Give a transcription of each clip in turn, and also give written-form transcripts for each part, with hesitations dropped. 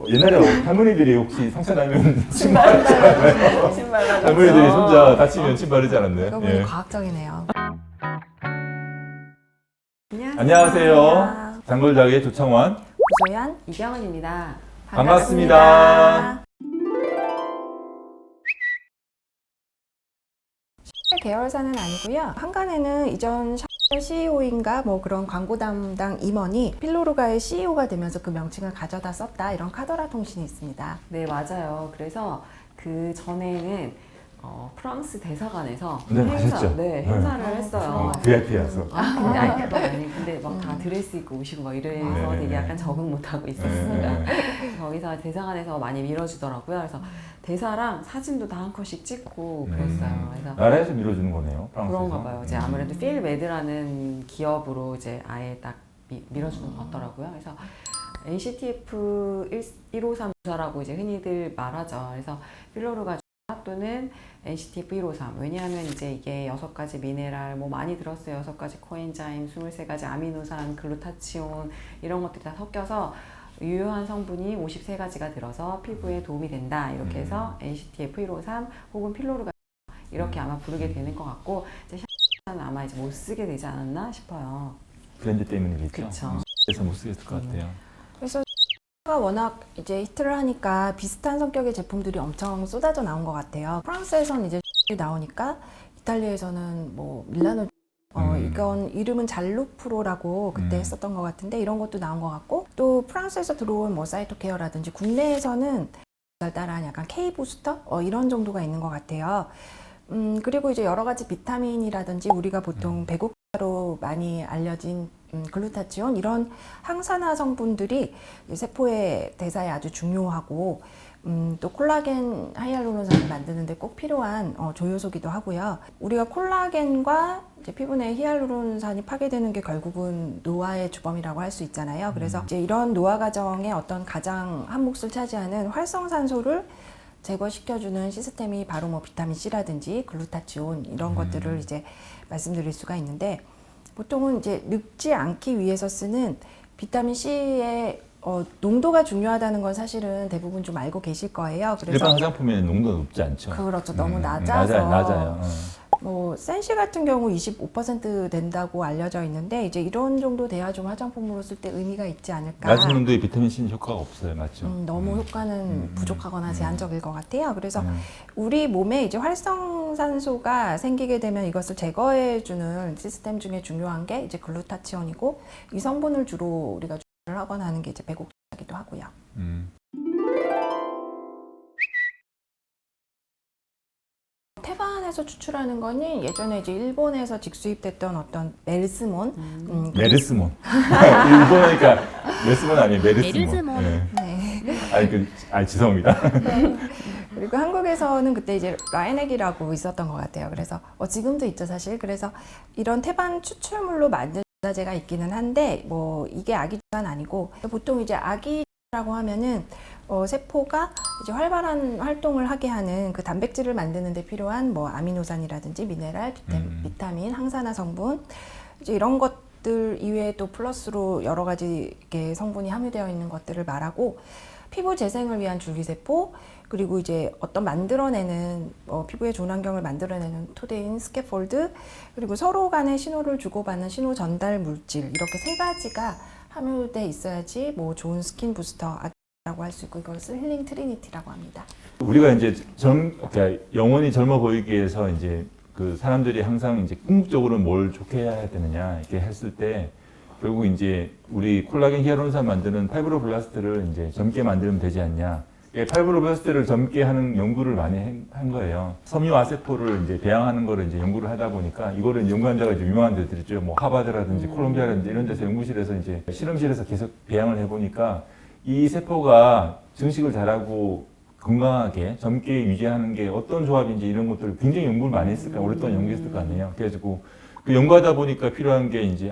옛날에 할머니들이 혹시 상처 나면 침 바르잖아요. 침 발라줬죠. 할머니들이 손자 다치면 침 바르지 않았나요? 그거 보니 과학적이네요. 안녕하세요. 장골작의 조창환. 조소연. 이경은입니다. 반갑습니다. 계열사는 아니고요. 한간에는 이전 CEO인가 뭐 그런 광고 담당 임원이 필로르가의 CEO가 되면서 그 명칭을 가져다 썼다, 이런 카더라 통신이 있습니다. 네, 맞아요. 그래서 그 전에는 프랑스 대사관에서 네, 하셨죠? 행사를 했어요. VIP라서. 근데 그건 아니, 근데 막 다 드레스 입고 오시고 막 이래서 되게 약간 적응 못 하고 있었어요. 거기서 대사관에서 많이 밀어주더라고요. 그래서 대사랑 사진도 다 한 컷씩 찍고 그랬어요. 그래서 나라에서 밀어주는 거네요. 프랑스에서. 그런가 봐요. 이제 아무래도 필 매드라는 기업으로 이제 아예 딱 밀어주는 것 같더라고요. 그래서 NCTF 153 주사라고 이제 흔히들 말하죠. 그래서 필로르가 또는 NCTF 153. 왜냐하면 이제 이게 6가지 미네랄 뭐 많이 들었어요. 6가지 코엔자임, 23가지 아미노산, 글루타치온 이런 것들이 다 섞여서 유효한 성분이 53가지가 들어서 피부에 도움이 된다. 이렇게 해서 NCTF 153 혹은 필로르가 이렇게 아마 부르게 되는 것 같고, 이제 샤는 아마 이제 못 쓰게 되지 않았나 싶어요. 브랜드 때문이겠죠. 그쵸. 그래서 못 쓰겠을 것 같아요. 그래서 가 워낙 이제 히트를 하니까 비슷한 성격의 제품들이 엄청 쏟아져 나온 것 같아요. 프랑스에서는 이제 나오니까 이탈리아에서는 뭐 밀라노 이건 이름은 잘루프로라고 그때 했었던 것 같은데, 이런 것도 나온 것 같고, 또 프랑스에서 들어온 뭐 사이토케어라든지 국내에서는 따라한 약간 K-부스터 이런 정도가 있는 것 같아요. 그리고 이제 여러 가지 비타민이라든지 우리가 보통 배고파로 많이 알려진 글루타치온, 이런 항산화 성분들이 세포의 대사에 아주 중요하고, 또 콜라겐 하이알루론산을 만드는데 꼭 필요한 조효소기도 하고요. 우리가 콜라겐과 이제 피부 내 히알루론산이 파괴되는 게 결국은 노화의 주범이라고 할 수 있잖아요. 그래서 이제 이런 노화 과정의 어떤 가장 한 몫을 차지하는 활성산소를 제거시켜주는 시스템이 바로 뭐 비타민 C라든지 글루타치온 이런 것들을 이제 말씀드릴 수가 있는데, 보통은 이제 늙지 않기 위해서 쓰는 비타민 C의 농도가 중요하다는 건 사실은 대부분 좀 알고 계실 거예요. 그래서 일반 화장품에는 농도가 높지 않죠. 그렇죠. 너무 낮아서 낮아요. 뭐 센시 같은 경우 25% 된다고 알려져 있는데, 이제 이런 정도 돼야 좀 화장품으로 쓸 때 의미가 있지 않을까. 낮은 농도의 비타민 C는 효과가 없어요, 맞죠? 너무 효과는 부족하거나 제한적일 것 같아요. 그래서 우리 몸에 이제 활성산소가 생기게 되면 이것을 제거해주는 시스템 중에 중요한 게 이제 글루타치온이고, 이 성분을 주로 우리가 조절을 하거나 하는 게 이제 배곡기도 하고요. 태반에서 추출하는 거는 예전에 이제 일본에서 직수입됐던 어떤 메르스몬, 메르스몬. 일본어니까 메르스몬 아니에요, 메르스몬. 네. 죄송합니다. 그리고 한국에서는 그때 이제 라인액이라고 있었던 것 같아요. 그래서 지금도 있죠, 사실. 그래서 이런 태반 추출물로 만든 주사제가 있기는 한데, 뭐 이게 아기주사는 아니고, 보통 이제 아기라고 하면은 세포가 이제 활발한 활동을 하게 하는 그 단백질을 만드는 데 필요한 뭐 아미노산이라든지 미네랄, 비타민, 항산화 성분, 이제 이런 것들 이외에 또 플러스로 여러 가지 이렇게 성분이 함유되어 있는 것들을 말하고, 피부 재생을 위한 줄기세포, 그리고 이제 어떤 만들어내는 피부에 좋은 환경을 만들어내는 토대인 스캐폴드, 그리고 서로 간의 신호를 주고받는 신호 전달 물질, 이렇게 3가지가 함유돼 있어야지 뭐 좋은 스킨 부스터 라고 할 수 있고, 이것을 힐링 트리니티라고 합니다. 우리가 이제 그러니까 영원히 젊어 보이기 위해서 이제 그 사람들이 항상 이제 궁극적으로 뭘 좋게 해야 되느냐 이렇게 했을 때, 결국 이제 우리 콜라겐 히알루론산 만드는 파이브로블라스트를 이제 젊게 만들면 되지 않냐. 파이브로블라스트를 젊게 하는 연구를 많이 한 거예요. 섬유 아세포를 이제 배양하는 거를 이제 연구를 하다 보니까, 이거를 연구한자가 이제 유명한 데들 있죠. 뭐 하버드라든지 콜롬비아라든지 이런 데서 연구실에서 이제 실험실에서 계속 배양을 해보니까, 이 세포가 증식을 잘하고 건강하게 젊게 유지하는 게 어떤 조합인지 이런 것들을 굉장히 연구를 많이 했을까, 오랫동안 연구했을 거 아니에요. 그래가지고 그 연구하다 보니까 필요한 게 이제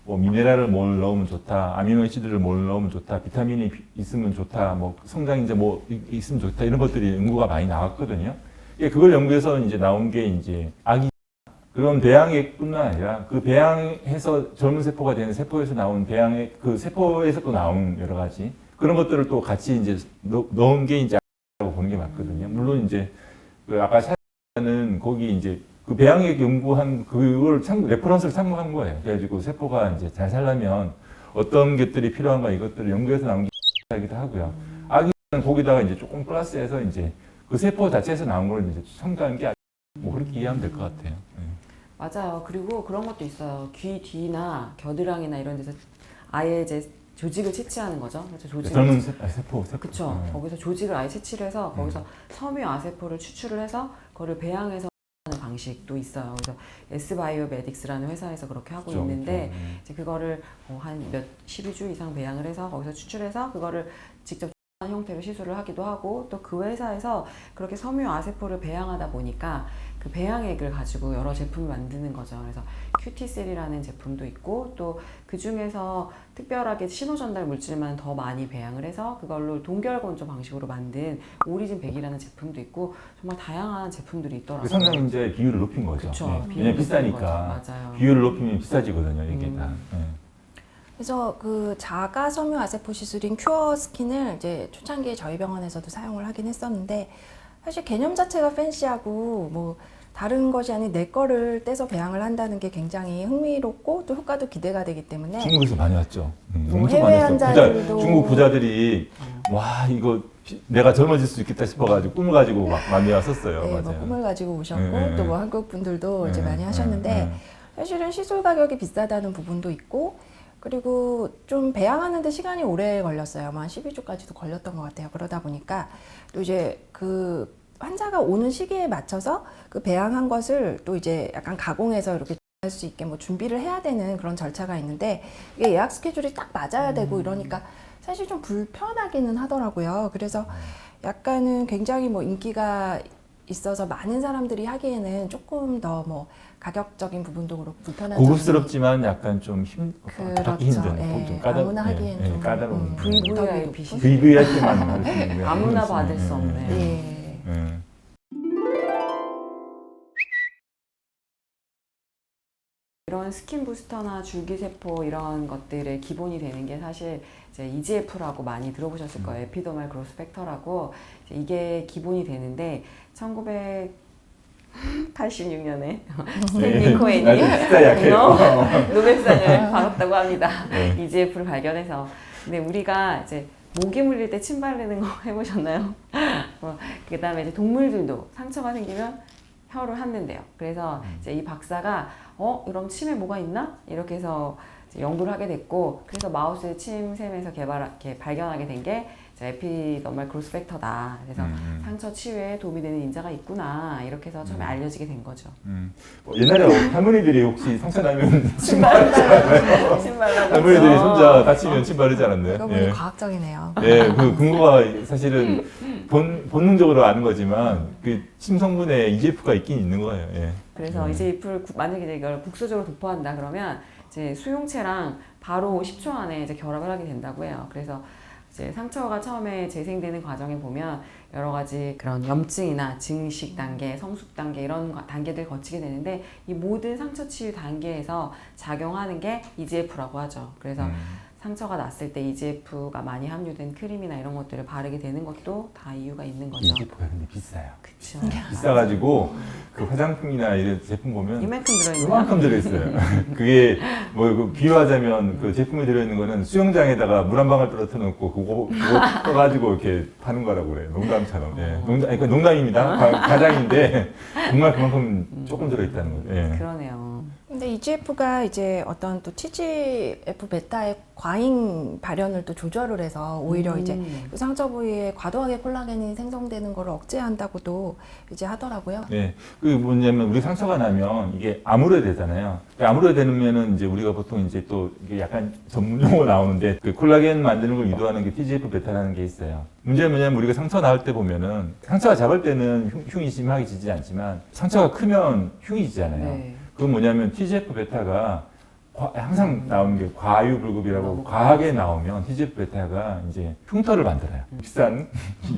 뭐 미네랄을 뭘 넣으면 좋다, 아미노애시드를 뭘 넣으면 좋다, 비타민이 있으면 좋다, 뭐 성장인자 뭐 있으면 좋다, 이런 것들이 연구가 많이 나왔거든요. 그걸 연구해서 이제 나온 게 이제 그런 배양의 뿐만 아니라 그 배양해서 젊은 세포가 되는 세포에서 나온 배양의 그 세포에서 또 나온 여러 가지 그런 것들을 또 같이 이제 넣은 게 이제 라고 보는 게 맞거든요. 물론 이제 그 아까 샤는 거기 이제 그 배양액 연구한 그걸 레퍼런스를 참고한 거예요. 그래가지고 세포가 이제 잘 살려면 어떤 것들이 필요한가 이것들을 연구해서 나온 게 이기도 하고요. 아기는 거기다가 이제 조금 플러스해서 이제 그 세포 자체에서 나온 걸 이제 첨가한 게 뭐 그렇게 이해하면 될 것 같아요. 네. 맞아요. 그리고 그런 것도 있어요. 귀 뒤나 겨드랑이나 이런 데서 아예 이제 조직을 채취하는 거죠. 그래서 조직을 젊은 세포. 그렇죠. 네. 거기서 조직을 아예 채취를 해서 거기서 섬유 아세포를 추출을 해서 그거를 배양해서 하는 방식도 있어요. 그래서 S바이오메딕스라는 회사에서 그렇게 하고 그렇죠, 있는데 그렇죠. 이제 그거를 한 12주 이상 배양을 해서 거기서 추출해서 그거를 직접 형태로 시술을 하기도 하고 또 그 회사에서 그렇게 섬유 아세포를 배양하다 보니까 그 배양액을 가지고 여러 제품을 만드는 거죠. 그래서 큐티셀이라는 제품도 있고 또 그 중에서 특별하게 신호전달 물질만 더 많이 배양을 해서 그걸로 동결건조 방식으로 만든 오리진 100이라는 제품도 있고 정말 다양한 제품들이 있더라고요. 그 성장인자의 비율을 높인 거죠. 그쵸. 네. 비율을 왜냐면 높인 비싸니까. 거죠. 맞아요. 비율을 높이면 비싸지거든요. 이게 다. 네. 그래서 그 자가 섬유 아세포 시술인 큐어 스킨을 이제 초창기에 저희 병원에서도 사용을 하긴 했었는데 사실 개념 자체가 팬시하고 뭐 다른 것이 아닌 내 거를 떼서 배양을 한다는 게 굉장히 흥미롭고 또 효과도 기대가 되기 때문에 중국에서 많이 왔죠. 뭐 엄청 해외 많이 왔어. 환자들도- 중국 부자들이 와 이거 내가 젊어질 수 있겠다 싶어가지고 꿈을 가지고 막 많이 왔었어요. 네, 뭐 맞아요. 꿈을 가지고 오셨고 네, 또 뭐 한국 분들도 이제 많이 하셨는데 네. 사실은 시술 가격이 비싸다는 부분도 있고 그리고 좀 배양하는데 시간이 오래 걸렸어요. 한 12주까지도 걸렸던 것 같아요. 그러다 보니까 또 이제 그 환자가 오는 시기에 맞춰서 그 배양한 것을 또 이제 약간 가공해서 이렇게 할 수 있게 뭐 준비를 해야 되는 그런 절차가 있는데 이게 예약 스케줄이 딱 맞아야 되고 이러니까 사실 좀 불편하기는 하더라고요. 그래서 약간은 굉장히 뭐 인기가 있어서 많은 사람들이 하기에는 조금 더 뭐 가격적인 부분도 그렇고 불편한 점이 고급스럽지만 약간 좀 그렇죠. 받기 힘든, 예, 좀 까다, 아무나 하기엔 좀 까다로운. VVIP VV 할 때만 할 수 있는 거예요. 아무나 그렇지. 받을 수 없네요. 예. 예. 이런 스킨 부스터나 줄기세포 이런 것들의 기본이 되는 게 사실 이제 EGF라고 많이 들어보셨을 거예요. 에피더멀 그로스 팩터라고 이게 기본이 되는데 1986년에 스탠리 코엔이 진짜 약해요. 노벨상을 받았다고 합니다. 네. EGF를 발견해서. 근데 우리가 이제 모기 물릴 때 침 바르는 거 해보셨나요? 그 다음에 이제 동물들도 상처가 생기면 혀를 핥는데요. 그래서 이제 이 박사가 그럼 침에 뭐가 있나? 이렇게 해서 이제 연구를 하게 됐고, 그래서 마우스 침샘에서 발견하게 된 게 에피더멀 그로스 팩터다. 그래서 상처 치유에 도움이 되는 인자가 있구나. 이렇게 해서 처음에 알려지게 된 거죠. 옛날에 할머니들이 혹시 상처 나면 침 바르잖아요. 침 발라줬어. 할머니들이 손자 다치면 침 바르지 않았나요? 그거 보니 과학적이네요. 예, 그 근거가 사실은 본능적으로 아는 거지만 그 침 성분에 EGF가 있긴 있는 거예요. 예. 그래서 EGF를 만약에 이걸 국소적으로 도포한다 그러면 이제 수용체랑 바로 10초 안에 이제 결합을 하게 된다고 해요. 그래서 이제 상처가 처음에 재생되는 과정에 보면 여러 가지 그런 염증이나 증식 단계, 성숙 단계 이런 단계들 거치게 되는데 이 모든 상처 치유 단계에서 작용하는 게 EGF라고 하죠. 그래서 상처가 났을 때 EGF가 많이 함유된 크림이나 이런 것들을 바르게 되는 것도 다 이유가 있는 거죠. EGF가 근데 비싸요. 그쵸. 비싸가지고 그 화장품이나 이런 제품 보면 이만큼 들어있는 이만큼 들어있어요. 그게 뭐 그 비유하자면 그 제품이 들어있는 거는 수영장에다가 물 한 방울 떨어뜨려 놓고 그거 떠가지고 이렇게 파는 거라고 그래요. 농담처럼. 예. 농담입니다. 가장인데 정말 그만큼 조금 들어있다는 거죠. 예. 그러네요. 근데 EGF가 이제 어떤 또 TGF 베타의 과잉 발현을 또 조절을 해서 오히려 이제 그 상처 부위에 과도하게 콜라겐이 생성되는 걸 억제한다고도 이제 하더라고요. 네, 그 뭐냐면 우리 상처가 나면 이게 아무래되잖아요. 아무래되면은 이제 우리가 보통 이제 또 이게 약간 전문 용어 나오는데 그 콜라겐 만드는 걸 유도하는 게 TGF 베타라는 게 있어요. 문제는 뭐냐면 우리가 상처 나올 때 보면은 상처가 작을 때는 흉이 심하게 지지 않지만 상처가 크면 흉이 지잖아요. 네. 그건 뭐냐면 TGF 베타가 항상 나오는 게 과유불급이라고 과하게 나오면 TGF 베타가 이제 흉터를 만들어요. 비싼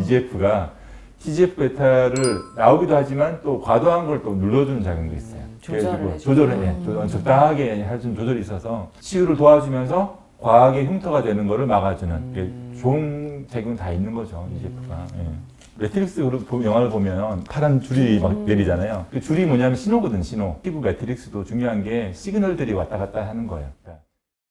EGF가 TGF 베타를 나오기도 하지만 또 과도한 걸 또 눌러주는 작용도 있어요. 조절해. 적당하게 할 수 있는 조절이 있어서 치유를 도와주면서 과하게 흉터가 되는 거를 막아주는 게 좋은 작용 다 있는 거죠, EGF가. 예. 매트릭스 영화를 보면 파란 줄이 막 내리잖아요. 그 줄이 뭐냐면 신호거든, 신호. 피부 매트릭스도 중요한 게 시그널들이 왔다 갔다 하는 거예요. 그러니까